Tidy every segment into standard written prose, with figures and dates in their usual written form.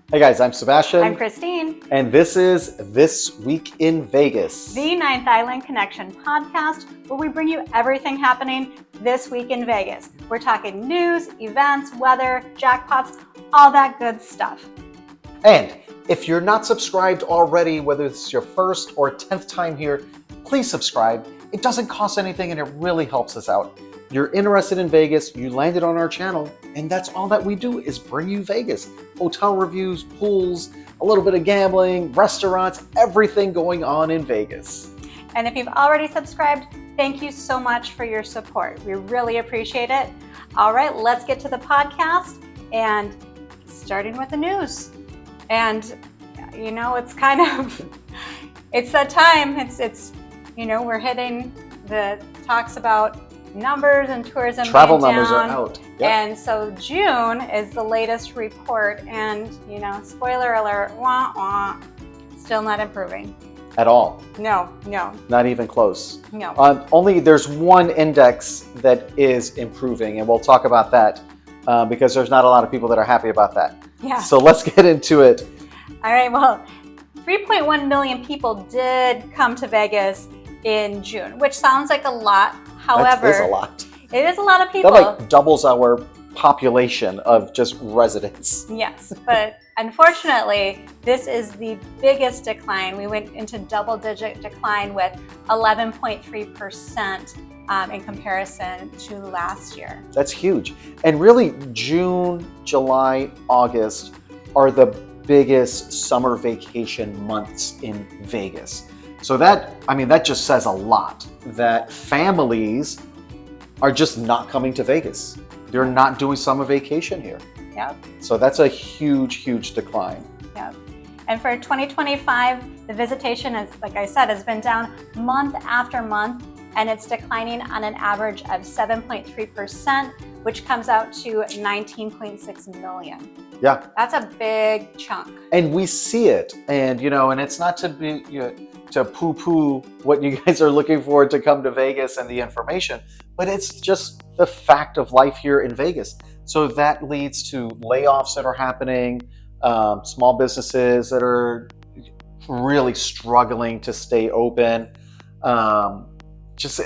Hey guys, I'm Sebastian. I'm Christine. And this is This Week in Vegas, the Ninth Island Connection podcast, where we bring you everything happening this week in Vegas. We're talking news, events, weather, jackpots, all that good stuff. And if you're not subscribed already, whether it's your first or 10th time here, please subscribe. It doesn't cost anything and it really helps us out. You're interested in Vegas, you landed on our channel, and that's all that we do is bring you Vegas. Hotel reviews, pools, a little bit of gambling, restaurants, everything going on in Vegas. And if you've already subscribed, thank you so much for your support. We really appreciate it. All right, let's get to the podcast and starting with the news. And you know, it's kind of, it's that time. It's you know, we're hitting the talks about numbers and tourism. Travel numbers are out. Yep. And so June is the latest report, and you know, spoiler alert, wah wah, still not improving. At all. No. Not even close. No. Only there's one index that is improving, and we'll talk about that because there's not a lot of people that are happy about that. Yeah. So let's get into it. All right, well, 3.1 million people did come to Vegas in June, which sounds like a lot. However, that is a lot. It is a lot of people. That like doubles our population of just residents. Yes, but unfortunately, this is the biggest decline. We went into double-digit decline with 11.3% in comparison to last year. That's huge. And really, June, July, August are the biggest summer vacation months in Vegas. So that just says a lot that families are just not coming to Vegas. They're not doing summer vacation here. Yep. So that's a huge decline. Yep. And for 2025, the visitation is, like I said, has been down month after month, and it's declining on an average of 7.3%, which comes out to 19.6 million. Yeah. That's a big chunk. And we see it, and you know, and it's not to be to poo-poo what you guys are looking for to come to Vegas and the information, but it's just the fact of life here in Vegas. So that leads to layoffs that are happening, small businesses that are really struggling to stay open. It's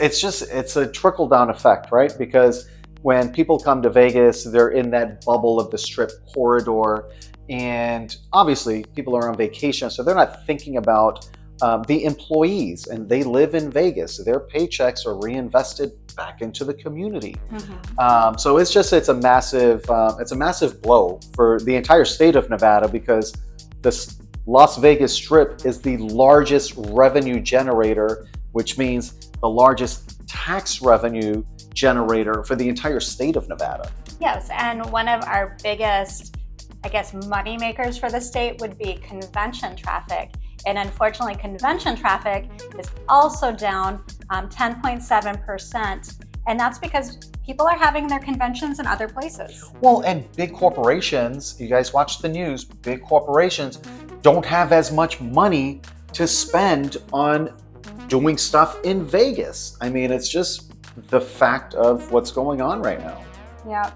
a trickle-down effect, right? Because when people come to Vegas, they're in that bubble of the Strip corridor, and obviously people are on vacation, so they're not thinking about the employees, and they live in Vegas. Their paychecks are reinvested back into the community. Mm-hmm. So it's a massive blow for the entire state of Nevada, because this Las Vegas Strip is the largest revenue generator, which means the largest tax revenue generator for the entire state of Nevada. Yes, and one of our biggest, I guess, money makers for the state would be convention traffic. And unfortunately, convention traffic is also down 10.7%. And that's because people are having their conventions in other places. Well, and big corporations, you guys watch the news, big corporations don't have as much money to spend on doing stuff in Vegas. I mean, it's just the fact of what's going on right now. Yeah.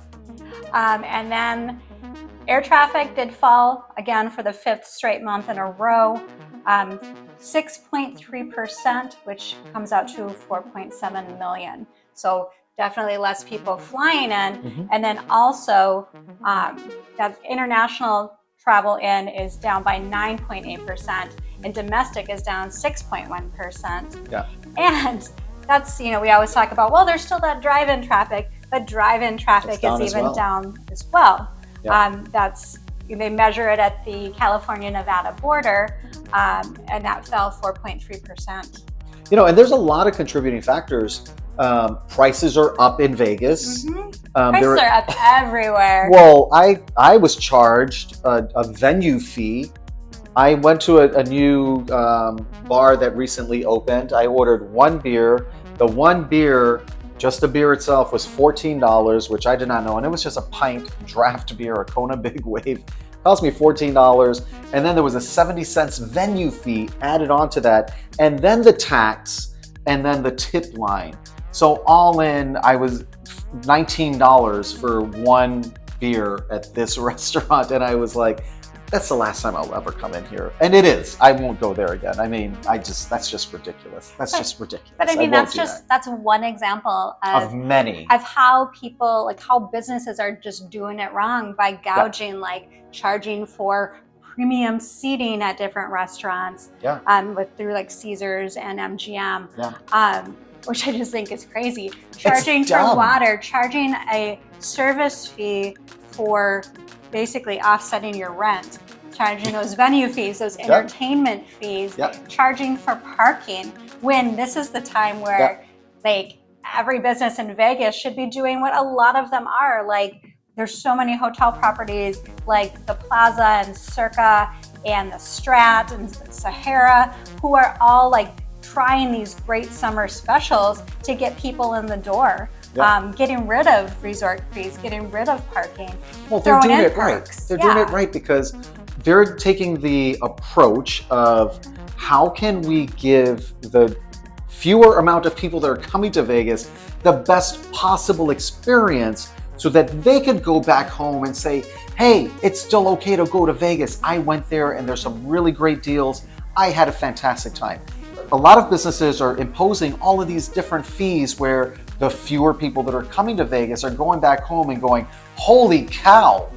And then air traffic did fall again for the 5th straight month in a row, 6.3%, which comes out to 4.7 million. So definitely less people flying in. Mm-hmm. And then also that international travel in is down by 9.8%, and domestic is down 6.1%. Yeah. And that's, you know, we always talk about, well, there's still that drive-in traffic, but drive-in traffic is even down as well. Yeah. They measure it at the California-Nevada border, and that fell 4.3%. You know, and there's a lot of contributing factors. Prices are up in Vegas. Mm-hmm. Prices are up everywhere. Well, I was charged a venue fee. I went to a new bar that recently opened. I ordered one beer. The one beer, just the beer itself, was $14, which I did not know. And it was just a pint draft beer, a Kona Big Wave. It cost me $14. And then there was a 70-cent venue fee added onto that. And then the tax, and then the tip line. So all in, I was $19 for one beer at this restaurant. And I was like, that's the last time I'll ever come in here. And it is. I won't go there again. I mean, that's just ridiculous. That's just ridiculous. But I mean, that's one example of many of how people, like how businesses are just doing it wrong by gouging, like charging for premium seating at different restaurants, through like Caesars and MGM, which I just think is crazy. Charging for water, charging a service fee for basically offsetting your rent, charging those venue fees, those entertainment fees, charging for parking, when this is the time where like every business in Vegas should be doing what a lot of them are. Like there's so many hotel properties like the Plaza and Circa and the Strat and the Sahara, who are all like trying these great summer specials to get people in the door. Getting rid of resort fees, getting rid of parking. Well, they're doing it right. They're doing it right because they're taking the approach of how can we give the fewer amount of people that are coming to Vegas the best possible experience so that they could go back home and say, hey, it's still okay to go to Vegas. I went there and there's some really great deals. I had a fantastic time. A lot of businesses are imposing all of these different fees where the fewer people that are coming to Vegas are going back home and going, holy cow,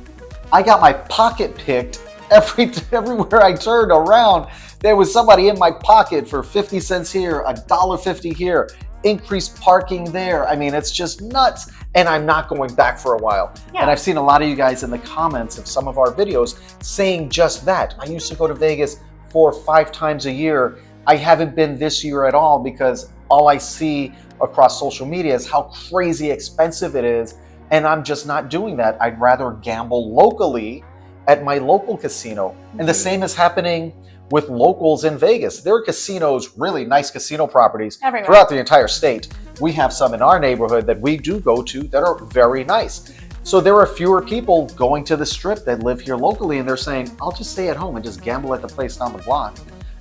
I got my pocket picked everywhere I turned around. There was somebody in my pocket for 50 cents here, $1.50 here, increased parking there. I mean, it's just nuts. And I'm not going back for a while. And I've seen a lot of you guys in the comments of some of our videos saying just that. I used to go to Vegas 4 or 5 times a year. I haven't been this year at all because all I see across social media is how crazy expensive it is. And I'm just not doing that. I'd rather gamble locally at my local casino. And the same is happening with locals in Vegas. There are casinos, really nice casino properties throughout the entire state. We have some in our neighborhood that we do go to that are very nice. So there are fewer people going to the Strip that live here locally, and they're saying, I'll just stay at home and just gamble at the place down the block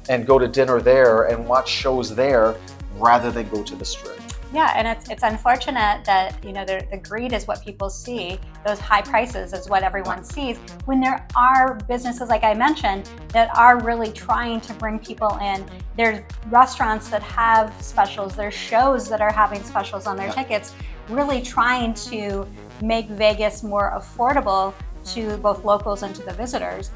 and go to dinner there and watch shows there rather than go to the Strip. Yeah, and it's unfortunate that, you know, the greed is what people see. Those high prices is what everyone sees. When there are businesses, like I mentioned, that are really trying to bring people in. There's restaurants that have specials. There's shows that are having specials on their tickets, really trying to make Vegas more affordable to both locals and to the visitors.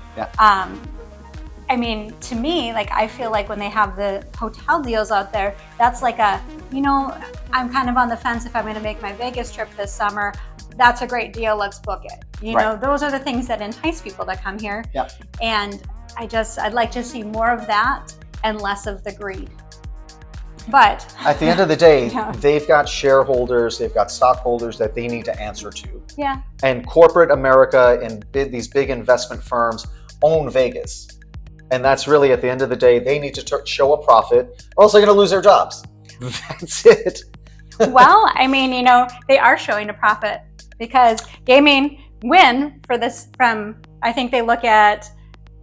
I mean, to me, like, I feel like when they have the hotel deals out there, that's like a, you know, I'm kind of on the fence if I'm going to make my Vegas trip this summer. That's a great deal. Let's book it. You know, those are the things that entice people to come here. And I'd like to see more of that and less of the greed. But at the end of the day, they've got shareholders, they've got stockholders that they need to answer to. And corporate America and these big investment firms own Vegas. And that's really, at the end of the day, they need to show a profit or else they're going to lose their jobs. That's it. Well, I mean, you know, they are showing a profit because gaming win for this from, I think they look at,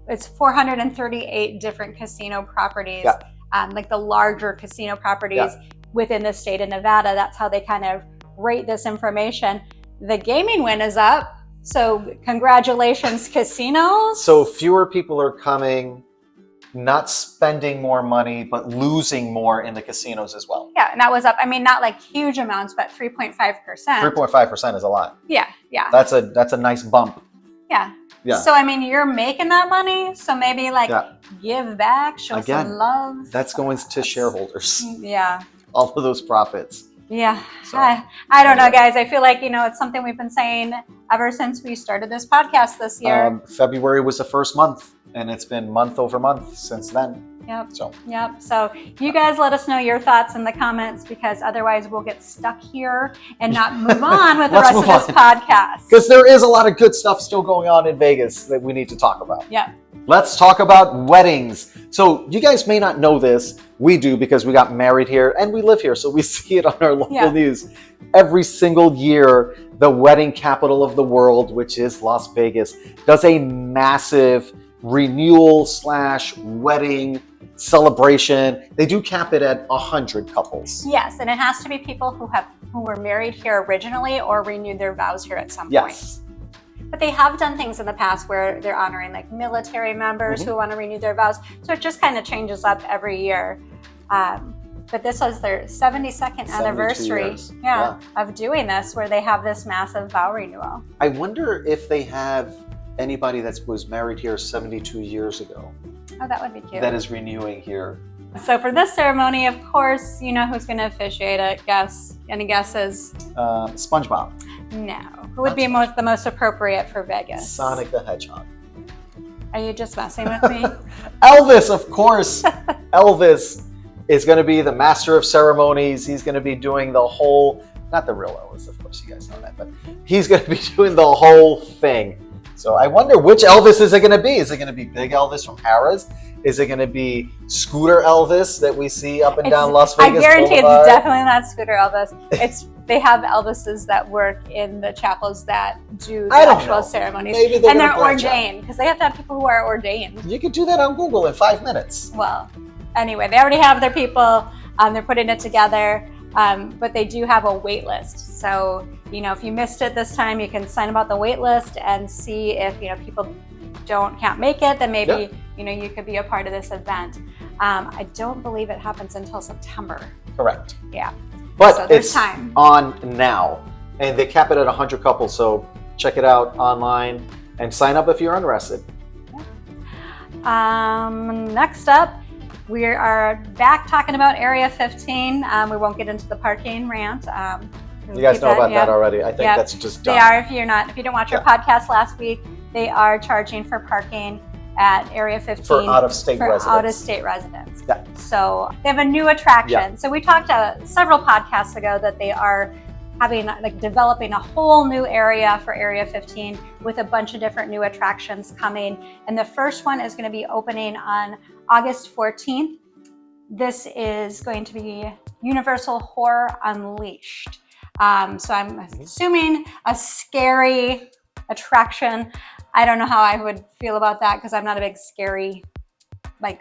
it's 438 different casino properties, like the larger casino properties within the state of Nevada. That's how they kind of rate this information. The gaming win is up. So congratulations, casinos. So fewer people are coming, not spending more money, but losing more in the casinos as well. Yeah, and that was up, I mean, not like huge amounts, but 3.5%. 3.5% is a lot. Yeah. That's a nice bump. Yeah. So, I mean, you're making that money, so maybe like give back, show some love. That's going to shareholders. All of those profits. So, I don't know, guys. I feel like, you know, it's something we've been saying ever since we started this podcast this year. February was the first month, and it's been month over month since then. So you guys let us know your thoughts in the comments, because otherwise we'll get stuck here and not move on with the rest of this podcast. Because there is a lot of good stuff still going on in Vegas that we need to talk about. Let's talk about weddings. So you guys may not know this. We do, because we got married here and we live here. So we see it on our local news. Every single year, the wedding capital of the world, which is Las Vegas, does a massive renewal / wedding celebration. They do cap it at 100 couples. Yes, and it has to be people who were married here originally or renewed their vows here at some point. But they have done things in the past where they're honoring like military members who want to renew their vows. So it just kind of changes up every year. But this was their 72nd anniversary of doing this, where they have this massive vow renewal. I wonder if they have anybody that was married here 72 years ago. Oh, that would be cute. That is renewing here. So for this ceremony, of course, you know who's going to officiate it. Any guesses? SpongeBob. No. Who would be the most appropriate for Vegas? Sonic the Hedgehog. Are you just messing with me? Elvis, of course. Elvis is going to be the master of ceremonies. He's going to be doing the whole, not the real Elvis, of course, you guys know that, but he's going to be doing the whole thing. So I wonder which Elvis is it going to be? Is it going to be Big Elvis from Harrah's? Is it going to be Scooter Elvis that we see up and down Las Vegas I guarantee Boulevard? It's definitely not Scooter Elvis. They have Elvises that work in the chapels that do the actual ceremonies. Maybe and they're ordained, because they have to have people who are ordained. You could do that on Google in 5 minutes. Well, anyway, they already have their people. They're putting it together. But they do have a wait list. So, if you missed it this time, you can sign about the wait list and see if, people can't make it, then maybe, you could be a part of this event. I don't believe it happens until September. Correct. Yeah. But so there's it's time on now. And they cap it at 100 couples. So check it out online and sign up if you're interested. Yeah. Next up, we are back talking about Area 15. We won't get into the parking rant. You guys know about that already. I think that's just done. They are. If you didn't watch our podcast last week, they are charging for parking at Area 15 for out-of-state residents. Yeah. So they have a new attraction. Yeah. So we talked several podcasts ago that they are developing a whole new area for Area 15 with a bunch of different new attractions coming. And the first one is going to be opening on August 14th. This is going to be Universal Horror Unleashed. So I'm assuming a scary attraction. I don't know how I would feel about that, because I'm not a big scary,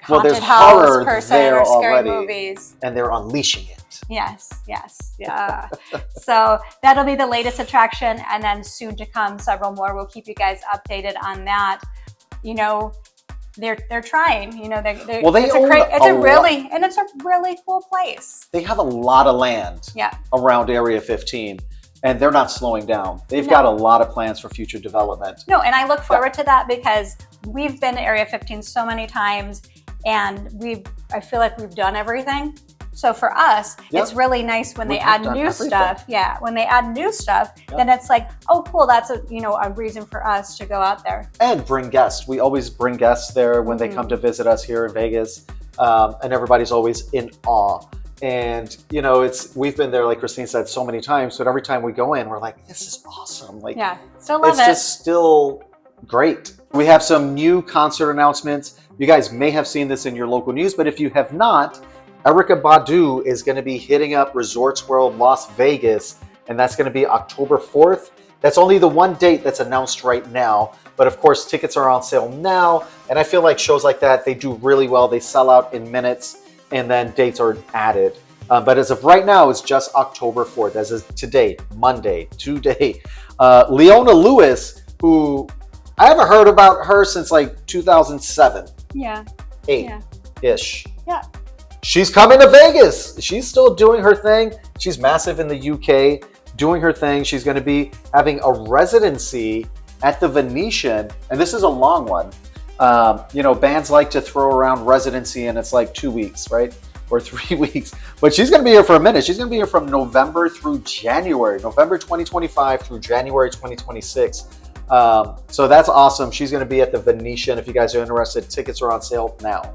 haunted house person or scary movies. And they're unleashing it. Yes, yeah. So that'll be the latest attraction, and then soon to come several more. We'll keep you guys updated on that. They're trying. It's a really cool place. They have a lot of land around Area 15. And they're not slowing down. They've got a lot of plans for future development. No, and I look forward to that, because we've been to Area 15 so many times, and I feel like we've done everything. So for us, it's really nice when they add new stuff. Yeah, when they add new stuff, then it's like, oh, cool, that's a reason for us to go out there. And bring guests. We always bring guests there when they come to visit us here in Vegas, and everybody's always in awe. And we've been there, like Christine said, so many times, but every time we go in, we're like, this is awesome. Still love it. It's just still great. We have some new concert announcements. You guys may have seen this in your local news, but if you have not, Erykah Badu is going to be hitting up Resorts World Las Vegas, and that's going to be October 4th. That's only the one date that's announced right now, but of course tickets are on sale now, and I feel like shows like that, they do really well. They sell out in minutes, and then dates are added. But as of right now, it's just October 4th. As of today, Monday, today. Leona Lewis, who I haven't heard about her since 2007. Yeah. 8-ish. Yeah. She's coming to Vegas. She's still doing her thing. She's massive in the UK, doing her thing. She's going to be having a residency at the Venetian, and this is a long one. Bands like to throw around residency, and it's 2 weeks, right? Or 3 weeks. But she's going to be here for a minute. She's going to be here from November through January, November 2025 through January 2026. So that's awesome. She's going to be at the Venetian. If you guys are interested, tickets are on sale now.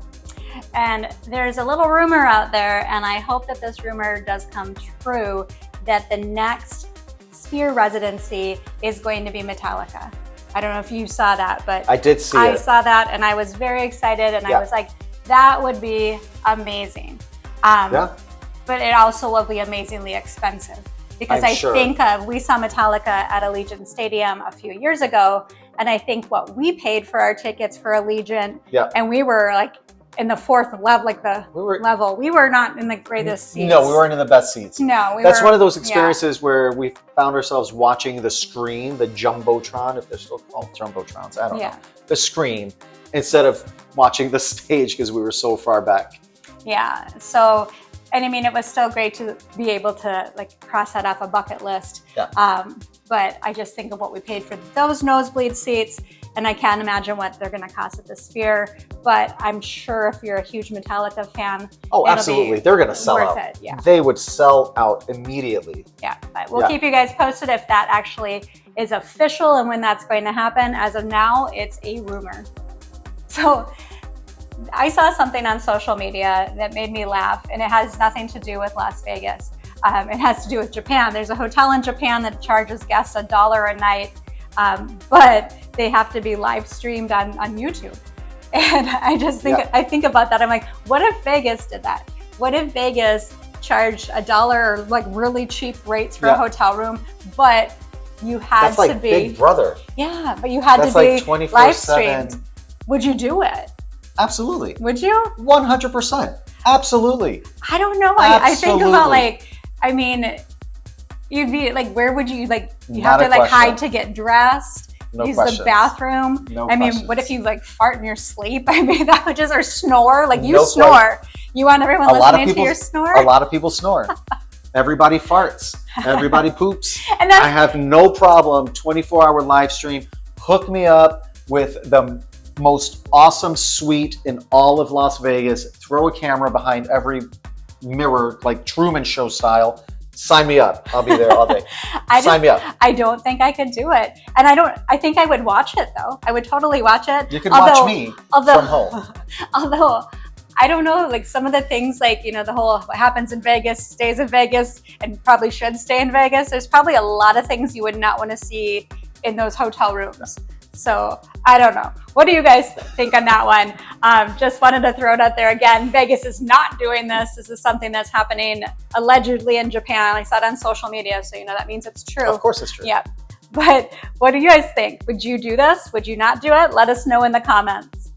And there's a little rumor out there, and I hope that this rumor does come true, that the next Sphere residency is going to be Metallica. I don't know if you saw that, but I did see it. I saw that, and I was very excited, and I was like, that would be amazing. But it also will be amazingly expensive, because we saw Metallica at Allegiant Stadium a few years ago, and I think what we paid for our tickets for Allegiant, and we were in the fourth level, like the level. We were not in the greatest seats. No, we weren't in the best seats. No, that's one of those experiences where we found ourselves watching the screen, the jumbotron, if they're still called jumbotrons, I don't know, the screen, instead of watching the stage because we were so far back. Yeah. So, and I mean, it was still great to be able to like cross that off a bucket list. Yeah. But I just think of what we paid for those nosebleed seats, and I can't imagine what they're going to cost at the Sphere. But I'm sure if you're a huge Metallica fan, oh, absolutely, they're going to sell out. Yeah. They would sell out immediately. Yeah, but we'll keep you guys posted if that actually is official and when that's going to happen. As of now, it's a rumor. So I saw something on social media that made me laugh, and it has nothing to do with Las Vegas. It has to do with Japan. There's a hotel in Japan that charges guests $1 a night, but they have to be live streamed on YouTube. And I just think, I think about that. I'm like, what if Vegas did that? What if Vegas charged $1 or like really cheap rates for a hotel room, but you had That's like to be Big Brother. Yeah, but you had That's to be like live streamed. Would you do it? Absolutely. Would you? 100%. Absolutely. I don't know. I think about like, I mean, you'd be like, where would you like? You have to like hide to get dressed. Use the bathroom. I mean, what if you like fart in your sleep? I mean, that would just or snore. Like you snore. You want everyone listening to your snore? A lot of people snore. Everybody farts. Everybody poops. And I have no problem. 24-hour live stream. Hook me up with the most awesome suite in all of Las Vegas. Throw a camera behind every mirror, like Truman Show style. Sign me up. I'll be there all day. Sign me up. I don't think I could do it. And I think I would watch it though. I would totally watch it. You can watch me from home. Although, I don't know, like some of the things like, you know, the whole what happens in Vegas stays in Vegas and probably should stay in Vegas. There's probably a lot of things you would not want to see in those hotel rooms. So I don't know. What do you guys think on that one? Just wanted to throw it out there again. Vegas is not doing this. This is something that's happening allegedly in Japan. I saw it on social media, so you know that means it's true. Of course it's true. Yep. But what do you guys think? Would you do this? Would you not do it? Let us know in the comments.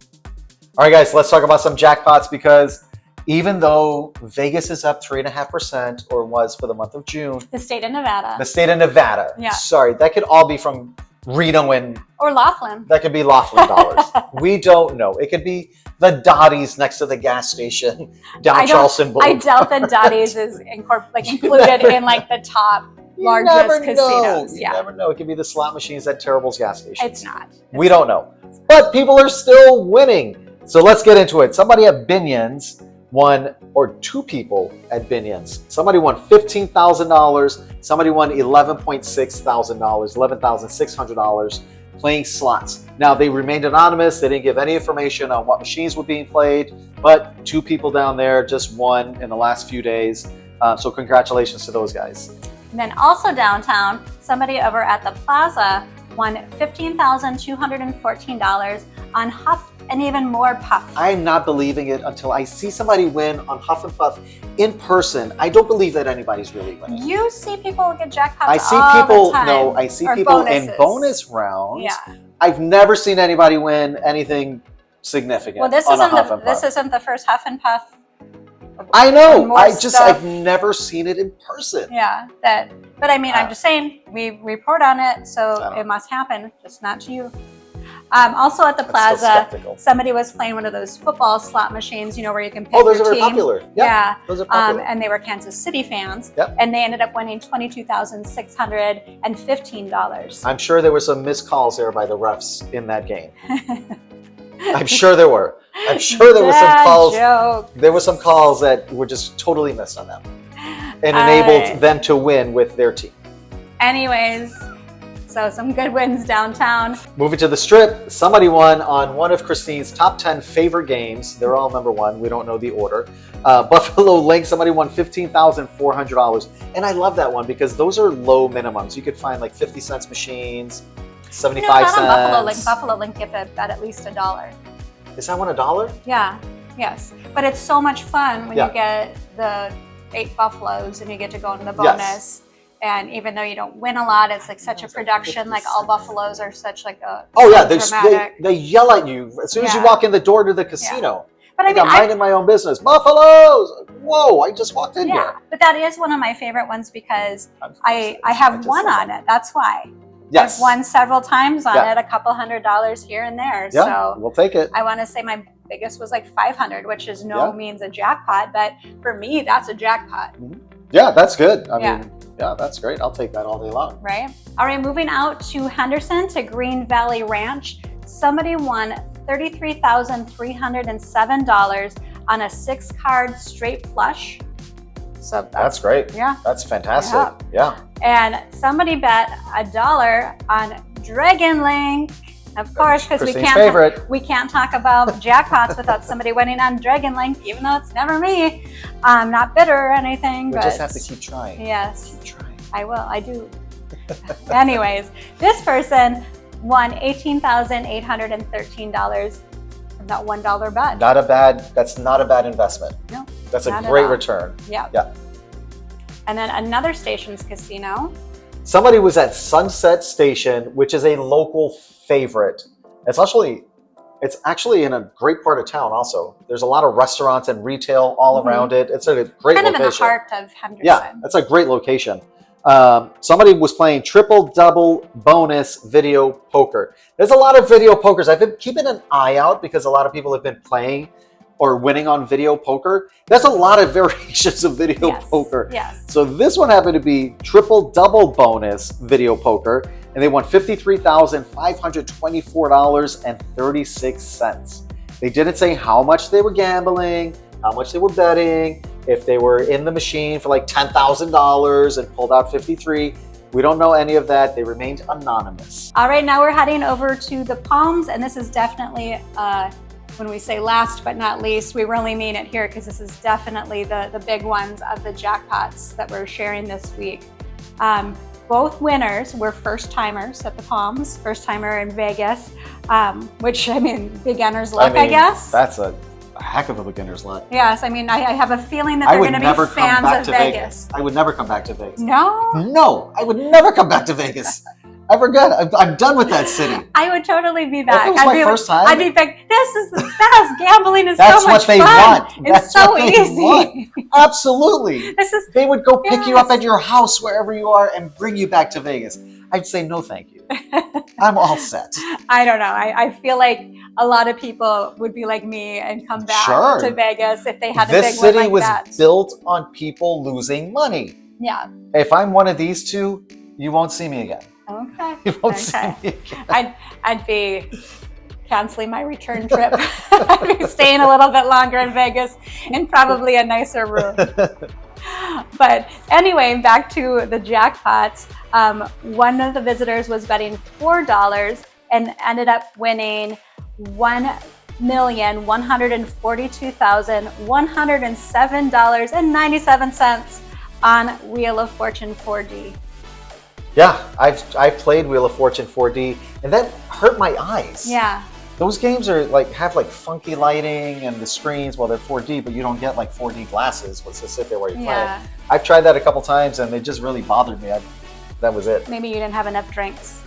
All right, guys, let's talk about some jackpots because even though Vegas is up 3.5% or was for the month of June. The state of Nevada. The state of Nevada. Yeah. Sorry, that could all be from Reno and or Laughlin. That could be Laughlin dollars. We don't know. It could be the Dottie's next to the gas station down Charleston Boulevard. I doubt that Dottie's is included in like the top largest casinos. You never know. It could be the slot machines at Terrible's gas station. It's not. We don't know. But people are still winning. So let's get into it. Somebody at Binion's won, or two people at Binion's. Somebody won $15,000. Somebody won $11,600, $11,600 playing slots. Now, they remained anonymous. They didn't give any information on what machines were being played, but two people down there just won in the last few days. So congratulations to those guys. And then also downtown, somebody over at the Plaza won $15,214 on Huff and even more Puff. I'm not believing it until I see somebody win on Huff and Puff in person. I don't believe that anybody's really winning. You see people get jackpots I see all people, the time. No, I see people in bonus rounds. Yeah. I've never seen anybody win anything significant. Well, this isn't the first Huff and Puff. I know. I've never seen it in person. Yeah, but I mean, I'm just saying we report on it, so it must happen, just not to you. Also at the Plaza, somebody was playing one of those football slot machines, you know, where you can pick your team. Oh, those are very popular. Yeah, those are popular. And they were Kansas City fans, Yep. and they ended up winning $22,615. I'm sure there were some missed calls there by the refs in that game. I'm sure there were. I'm sure there were some calls. There were some calls that were just totally missed on them and enabled them to win with their team. Anyways, so some good wins downtown. Moving to the Strip, somebody won on one of Christine's top 10 favorite games. They're all number one. We don't know the order. Buffalo Link, somebody won $15,400. And I love that one because those are low minimums. You could find like 50 cents machines, 75 cents. Not on Buffalo Link give it at least $1. Is that one $1? Yeah, yes. But it's so much fun when you get the 8 buffaloes and you get to go into the bonus. Yes. And even though you don't win a lot, it's like such a production. Like all buffaloes are such like a they yell at you as soon as you walk in the door to the casino. But I mean, I'm minding my own business. Buffaloes! Whoa, I just walked in here. But that is one of my favorite ones because I have won on it. That's why. Yes. I've won several times on it, a couple $100 here and there. Yeah, so we'll take it. I want to say my biggest was like 500, which is no means a jackpot, but for me, that's a jackpot. Yeah, that's good. I mean, yeah, that's great. I'll take that all day long. Right. All right, moving out to Henderson to Green Valley Ranch. Somebody won $33,307 on a 6-card straight flush. So that's great. Yeah. That's fantastic. Yeah. And somebody bet $1 on Dragon Link. Of course, because we can't talk about jackpots without somebody winning on Dragon Link, even though it's never me. I'm not bitter or anything. We just have to keep trying. Yes. Keep trying. I will. I do. Anyways, this person won $18,813 from that $1 bet. That's not a bad investment. No. That's a great return. Yeah. Yeah. And then another station's casino. Somebody was at Sunset Station, which is a local favorite. It's actually in a great part of town also. There's a lot of restaurants and retail all around it. It's a great location. Kind of in the heart of Henderson. Yeah, that's a great location. Somebody was playing triple-double bonus video poker. There's a lot of video pokers. I've been keeping an eye out because a lot of people have been playing or winning on video poker. There's a lot of variations of video poker. Yes. So this one happened to be triple-double bonus video poker, and they won $53,524.36. They didn't say how much they were gambling, how much they were betting, if they were in the machine for like $10,000 and pulled out 53. We don't know any of that. They remained anonymous. All right, now we're heading over to the Palms, and this is definitely, when we say last but not least, we really mean it here because this is definitely the big ones of the jackpots that we're sharing this week. Both winners were first-timers at the Palms, first-timer in Vegas, which, I mean, beginner's luck, I guess. That's a heck of a beginner's luck. Yes, I mean, I have a feeling that they're going to be fans of Vegas. I would never come back to Vegas. No? No, I would never come back to Vegas. Ever again. I'm done with that city. I would totally be back. If it was my first time. I'd be back. This is the best. Gambling is That's so much what they fun. want. It's so easy. Want. Absolutely. They would go pick you up at your house wherever you are and bring you back to Vegas. I'd say no, thank you. I'm all set. I don't know. I feel like a lot of people would be like me and come back to Vegas if they had a big one like that. This city was built on people losing money. Yeah. If I'm one of these two, you won't see me again. Okay. You won't see me again. I'd be canceling my return trip. I'd be staying a little bit longer in Vegas in probably a nicer room. But anyway, back to the jackpots. One of the visitors was betting $4 and ended up winning $1,142,107.97 on Wheel of Fortune 4D. Yeah, I've played Wheel of Fortune 4D, and that hurt my eyes. Yeah. Those games are have funky lighting and the screens. Well, they're 4D, but you don't get 4D glasses to sit there while you play. I've tried that a couple times, and it just really bothered me. That was it. Maybe you didn't have enough drinks.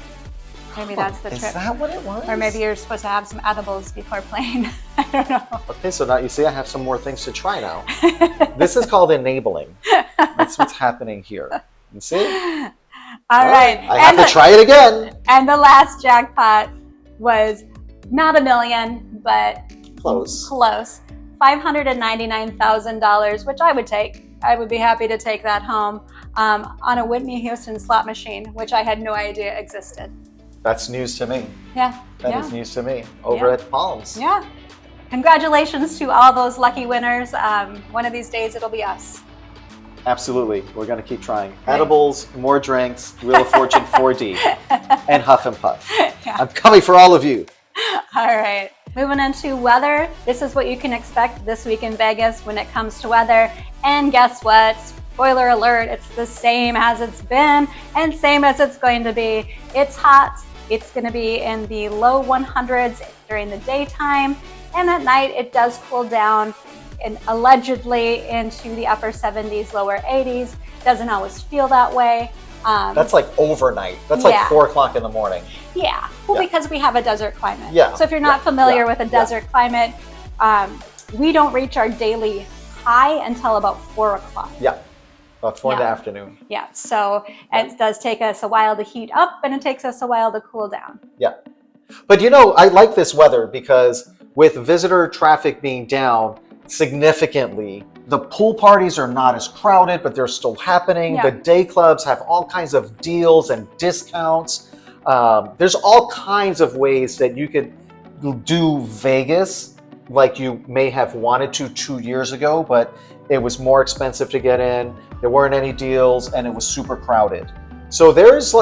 Maybe that's the trick. Is that what it was? Or maybe you're supposed to have some edibles before playing. I don't know. Okay, so now you see I have some more things to try now. This is called enabling. That's what's happening here. You see? All right. I have to try it again. And the last jackpot was not $1 million, but close. $599,000, which I would take. I would be happy to take that home on a Whitney Houston slot machine, which I had no idea existed. That's news to me. Yeah. That is news to me over at Palms. Yeah. Congratulations to all those lucky winners. One of these days it'll be us. Absolutely. We're going to keep trying. Right. Edibles, more drinks, Wheel of Fortune 4D, and Huff and Puff. Yeah. I'm coming for all of you. All right. Moving into weather. This is what you can expect this week in Vegas when it comes to weather. And guess what? Spoiler alert, it's the same as it's been and same as it's going to be. It's hot. It's going to be in the low 100s during the daytime. And at night, it does cool down and allegedly into the upper 70s, lower 80s. Doesn't always feel that way. That's overnight. That's 4 o'clock in the morning. Yeah. Well, because we have a desert climate. Yeah. So if you're not familiar with a desert climate, we don't reach our daily high until about 4 o'clock. Yeah, about 4 in the afternoon. Yeah, so it does take us a while to heat up, and it takes us a while to cool down. Yeah. But I like this weather because with visitor traffic being down significantly, the pool parties are not as crowded, but they're still happening. Yeah. The day clubs have all kinds of deals and discounts. There's all kinds of ways that you could do Vegas like you may have wanted to 2 years ago, but it was more expensive to get in. There weren't any deals, and it was super crowded. So there's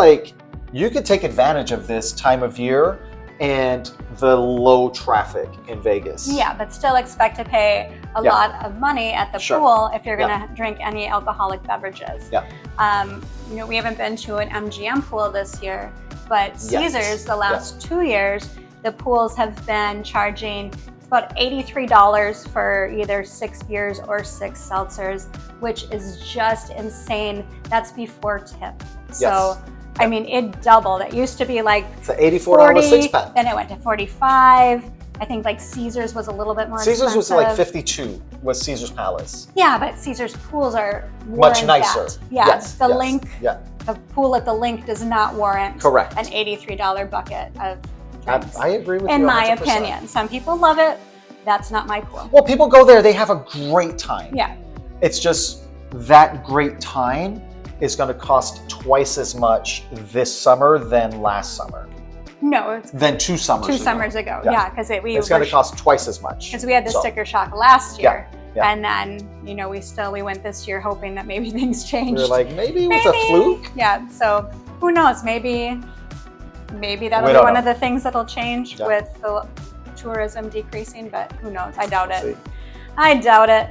you could take advantage of this time of year and the low traffic in Vegas. Yeah, but still expect to pay a lot of money at the pool if you're going to drink any alcoholic beverages. Yeah. We haven't been to an MGM pool this year, but Caesars the last 2 years, the pools have been charging about $83 for either 6 beers or 6 seltzers, which is just insane. That's before tip. So I mean, it doubled. It used to be it's an $84 6-pack. Then it went to $45. I think Caesars was a little bit more Caesars expensive. was $52 was Caesars Palace. Yeah, but Caesars pools are much nicer. Yeah, the pool at the Link does not warrant Correct. an $83 bucket of drinks. I agree with you. In 100%. my opinion, some people love it. That's not my pool. Well, people go there; they have a great time. Yeah, it's just that great time is going to cost twice as much this summer than last summer. No, it's than 2 summers ago. 2 summers ago. Yeah, because it's going to cost twice as much. Because we had the sticker shock last year. Yeah. And then, we went this year hoping that maybe things changed. We were like, maybe it was a fluke. Yeah. So who knows? Maybe that'll be one of the things that'll change with the tourism decreasing, but who knows? I doubt it. I doubt it.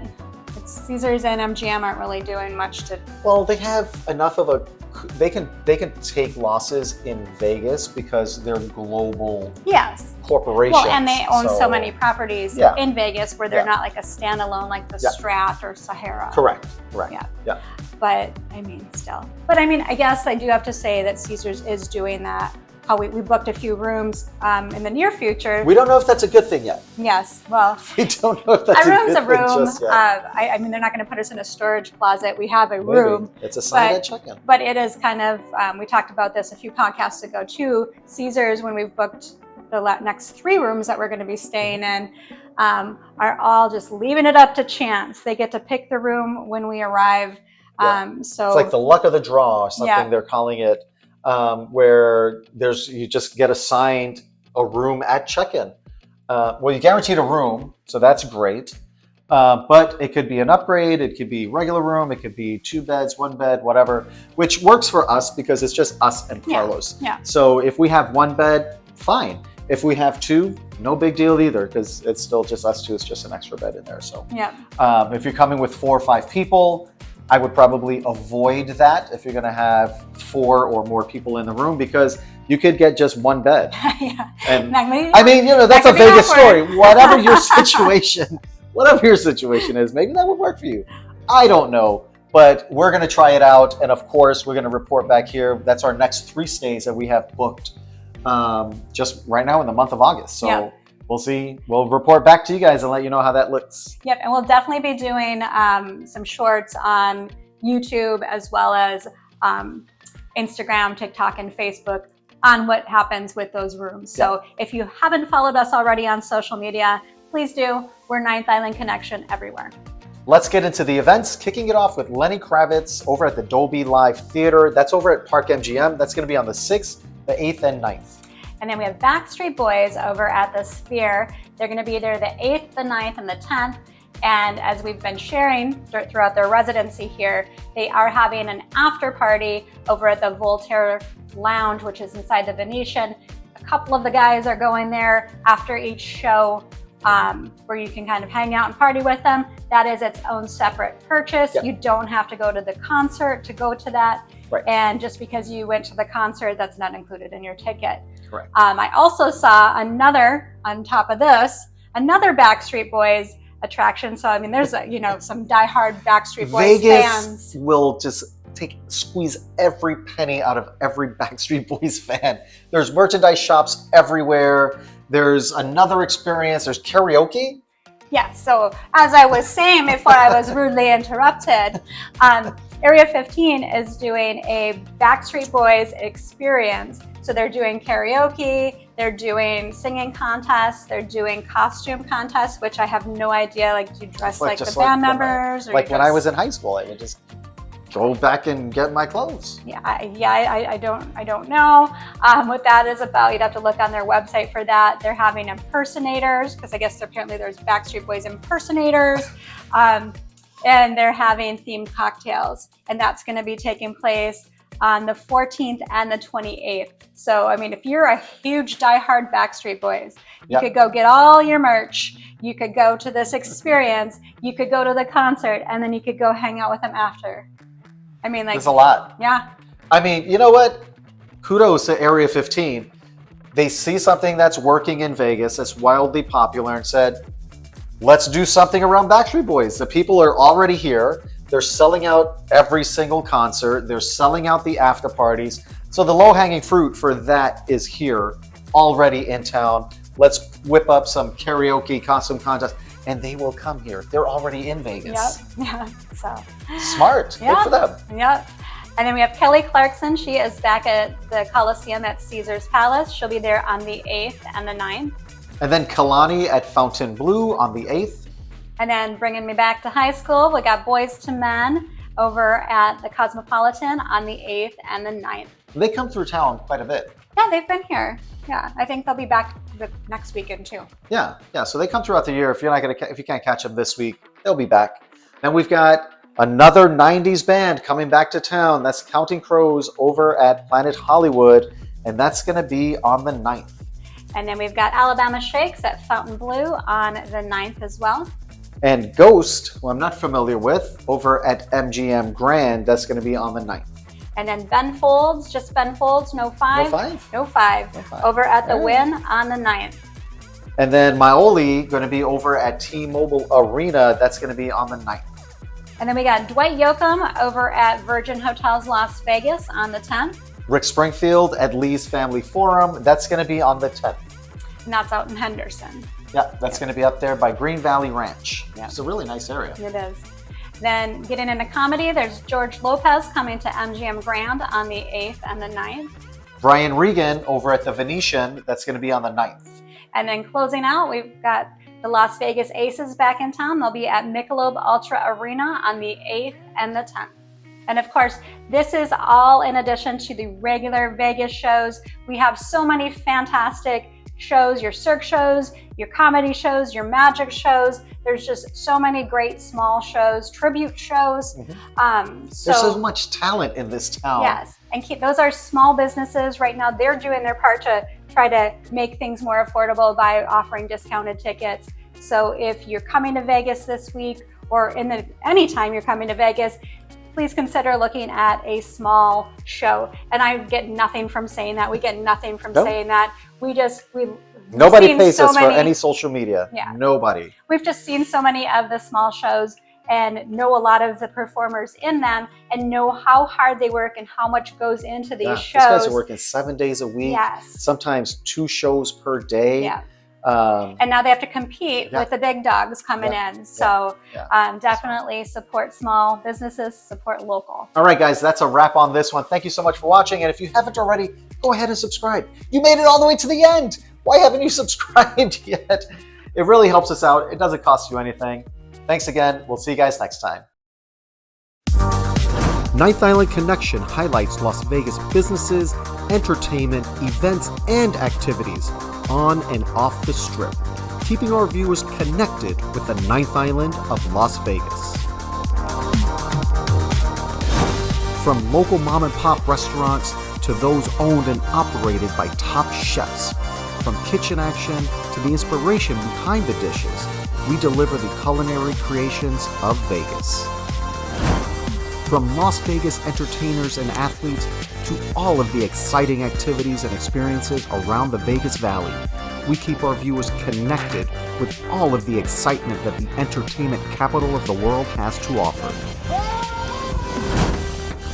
Caesars and MGM aren't really doing much to. Well, they have enough of a. They can take losses in Vegas because they're global. Corporations. Well, and they own so many properties in Vegas where they're not like a standalone like the Strat or Sahara. Correct. Yeah. But I mean, still. But I mean, I guess I do have to say that Caesars is doing that. How we booked a few rooms in the near future. We don't know if that's a good thing yet. Yes, well. We don't know if that's a good thing just yet. I mean, they're not going to put us in a storage closet. We have a room. It's a sign at check-in. But it is kind of, we talked about this a few podcasts ago too. Caesars, when we've booked the next 3 rooms that we're going to be staying in, are all just leaving it up to chance. They get to pick the room when we arrive. So it's like the luck of the draw or something they're calling it. Where you just get assigned a room at check-in. Well, you guaranteed a room, so that's great. But it could be an upgrade, it could be regular room, it could be 2 beds, 1 bed, whatever, which works for us because it's just us and Carlos. Yeah. So if we have 1 bed, fine. If we have 2, no big deal either because it's still just us 2. It's just an extra bed in there. So if you're coming with 4 or 5 people, I would probably avoid that if you're going to have 4 or more people in the room because you could get just 1 bed. And I mean, that's a Vegas story. Whatever your situation, is, maybe that would work for you. I don't know, but we're going to try it out. And of course, we're going to report back here. That's our next 3 stays that we have booked just right now in the month of August. So we'll see. We'll report back to you guys and let you know how that looks. Yep, and we'll definitely be doing some shorts on YouTube as well as Instagram, TikTok, and Facebook on what happens with those rooms. So if you haven't followed us already on social media, please do. We're Ninth Island Connection everywhere. Let's get into the events, kicking it off with Lenny Kravitz over at the Dolby Live Theater. That's over at Park MGM. That's going to be on the 6th, the 8th, and 9th. And then we have Backstreet Boys over at the Sphere. They're going to be there the 8th, the 9th, and the 10th. And as we've been sharing throughout their residency here, they are having an after party over at the Voltaire Lounge, which is inside the Venetian. A couple of the guys are going there after each show where you can kind of hang out and party with them. That is its own separate purchase. You don't have to go to the concert to go to that. And just because you went to the concert, that's not included in your ticket. Correct. I also saw another, on top of this, another Backstreet Boys attraction. So, I mean, there's some diehard Backstreet Boys fans. Vegas will just squeeze every penny out of every Backstreet Boys fan. There's merchandise shops everywhere. There's another experience. There's karaoke. Yeah, so as I was saying before I was rudely interrupted, Area 15 is doing a Backstreet Boys experience. So they're doing karaoke, they're doing singing contests, they're doing costume contests, which I have no idea, like do you dress like the band members? Like when I was in high school, I would just go back and get my clothes. I don't know what that is about. You'd have to look on their website for that. They're having impersonators, because I guess apparently there's Backstreet Boys impersonators. And they're having themed cocktails, and that's going to be taking place on the 14th and the 28th. So, I mean, if you're a huge diehard Backstreet Boys, you could go get all your merch. You could go to this experience. You could go to the concert, and then you could go hang out with them after. I mean, like, there's a lot. Yeah. I mean, you know what? Kudos to Area 15. They see something that's working in Vegas, that's wildly popular, and said, let's do something around Backstreet Boys. The people are already here. They're selling out every single concert. They're selling out the after parties. So the low-hanging fruit for that is here, already in town. Let's whip up some karaoke costume contests, and they will come here. They're already in Vegas. Yep. Yeah. So smart. Good for them. Yep. And then we have Kelly Clarkson. She is back at the Coliseum at Caesar's Palace. She'll be there on the 8th and the 9th. And then Kalani at Fontainebleau on the 8th. And then bringing me back to high school, we got Boys to Men over at the Cosmopolitan on the 8th and the 9th. They come through town quite a bit. Yeah, they've been here. Yeah, I think they'll be back the next weekend too. Yeah. So they come throughout the year. If you can't catch them this week, they'll be back. Then we've got another 90s band coming back to town. That's Counting Crows over at Planet Hollywood, and that's going to be on the 9th. And then we've got Alabama Shakes at Fontainebleau on the 9th as well. And Ghost, who I'm not familiar with, over at MGM Grand, that's going to be on the 9th. And then Ben Folds, just Ben Folds, no five, over at the CWIN on the 9th. And then Maioli, going to be over at T-Mobile Arena, that's going to be on the 9th. And then we got Dwight Yoakam over at Virgin Hotels Las Vegas on the 10th. Rick Springfield at Lee's Family Forum, that's going to be on the 10th. And that's out in Henderson. Yeah, that's going to be up there by Green Valley Ranch. Yeah. It's a really nice area. It is. Then getting into comedy, there's George Lopez coming to MGM Grand on the 8th and the 9th. Brian Regan over at the Venetian, that's going to be on the 9th. And then closing out, we've got the Las Vegas Aces back in town. They'll be at Michelob Ultra Arena on the 8th and the 10th. And of course, this is all in addition to the regular Vegas shows. We have so many fantastic shows, your Cirque shows, your comedy shows, your magic shows. There's just so many great small shows, tribute shows. There's so much talent in this town. Yes, and those are small businesses right now. They're doing their part to try to make things more affordable by offering discounted tickets. So if you're coming to Vegas this week, or anytime you're coming to Vegas, please consider looking at a small show. And I get nothing from saying that. We get nothing from saying that. Nobody pays us for any social media. Yeah. Nobody. We've just seen so many of the small shows and know a lot of the performers in them and know how hard they work and how much goes into these shows. These guys are working 7 days a week. Yes. Sometimes 2 shows per day. Yeah. And now they have to compete with the big dogs coming in. So definitely support small businesses, support local. All right, guys, that's a wrap on this one. Thank you so much for watching. And if you haven't already, go ahead and subscribe. You made it all the way to the end. Why haven't you subscribed yet? It really helps us out. It doesn't cost you anything. Thanks again. We'll see you guys next time. Ninth Island Connection highlights Las Vegas businesses, entertainment, events, and activities on and off the Strip, keeping our viewers connected with the Ninth Island of Las Vegas. From local mom and pop restaurants to those owned and operated by top chefs, from kitchen action to the inspiration behind the dishes, we deliver the culinary creations of Vegas. From Las Vegas entertainers and athletes to all of the exciting activities and experiences around the Vegas Valley, we keep our viewers connected with all of the excitement that the entertainment capital of the world has to offer.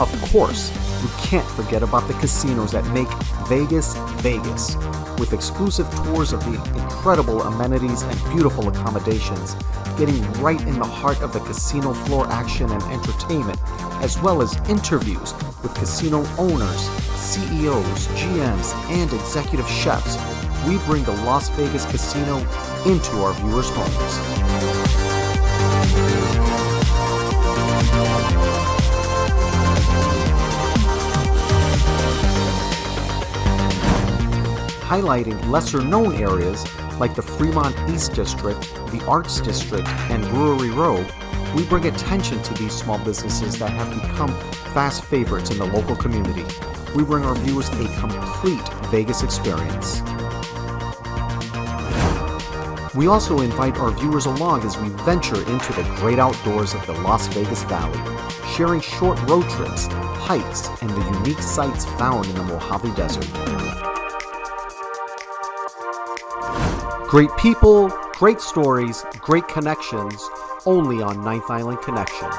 Of course, we can't forget about the casinos that make Vegas, Vegas. with exclusive tours of the incredible amenities and beautiful accommodations, getting right in the heart of the casino floor action and entertainment, as well as interviews with casino owners, CEOs, GMs, and executive chefs. We bring the Las Vegas Casino into our viewers' homes. Highlighting lesser-known areas like the Fremont East District, the Arts District, and Brewery Row, we bring attention to these small businesses that have become fast favorites in the local community. We bring our viewers a complete Vegas experience. We also invite our viewers along as we venture into the great outdoors of the Las Vegas Valley, sharing short road trips, hikes, and the unique sights found in the Mojave Desert. Great people, great stories, great connections, only on Ninth Island Connection.